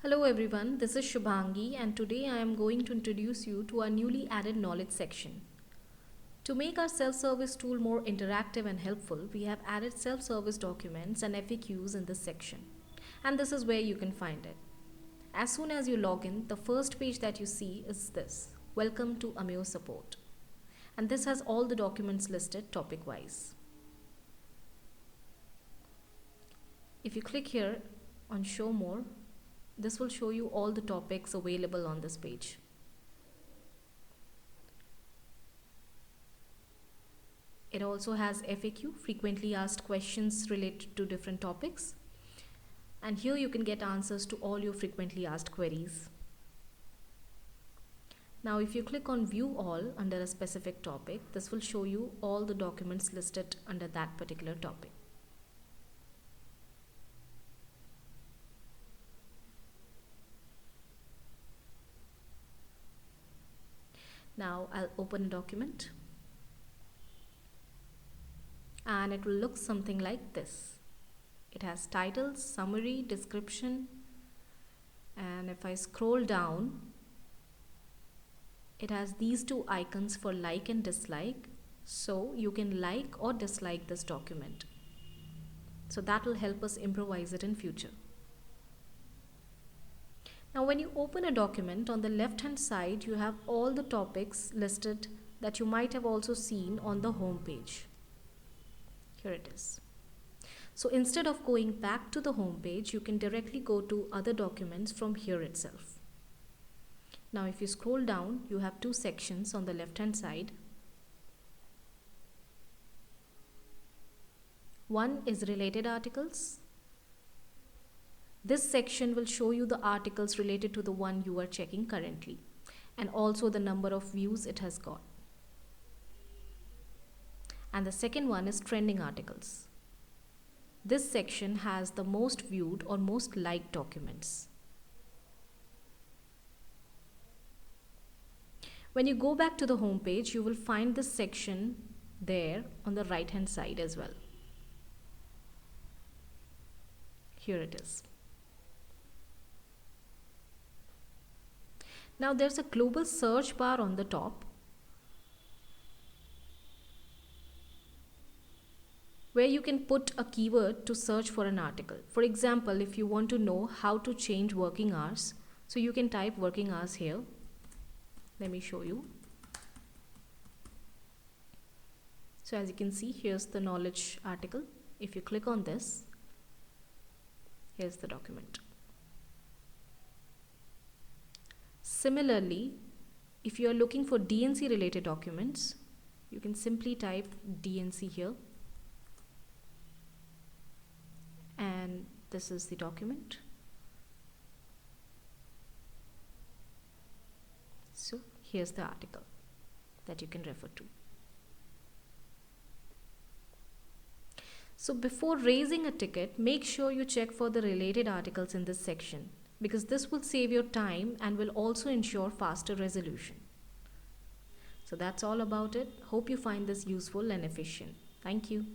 Hello everyone, this is Shubhangi and today I am going to introduce you to our newly added knowledge section. To make our self-service tool more interactive and helpful, we have added self-service documents and FAQs in this section. And this is where you can find it. As soon as you log in, the first page that you see is this, Welcome to Ameyo Support. And this has all the documents listed topic-wise. If you click here on Show More, this will show you all the topics available on this page. It also has FAQ, frequently asked questions related to different topics. And here you can get answers to all your frequently asked queries. Now if you click on View All under a specific topic, this will show you all the documents listed under that particular topic. Now I'll open a document and it will look something like this. It has titles, summary, description, and if I scroll down, it has these two icons for like and dislike, so you can like or dislike this document. So that will help us improvise it in future. Now when you open a document, on the left hand side you have all the topics listed that you might have also seen on the home page. Here it is. So instead of going back to the home page, you can directly go to other documents from here itself. Now if you scroll down, you have two sections on the left hand side. One is related articles. This section will show you the articles related to the one you are checking currently and also the number of views it has got. And the second one is trending articles. This section has the most viewed or most liked documents. When you go back to the home page, you will find this section there on the right hand side as well. Here it is. Now there's a global search bar on the top where you can put a keyword to search for an article. For example, if you want to know how to change working hours, so you can type working hours here. Let me show you. So as you can see, here's the knowledge article. If you click on this, here's the document. Similarly, if you are looking for DNC related documents, you can simply type DNC here. And this is the document. So here's the article that you can refer to. So before raising a ticket, make sure you check for the related articles in this section, because this will save your time and will also ensure faster resolution. So that's all about it. Hope you find this useful and efficient. Thank you.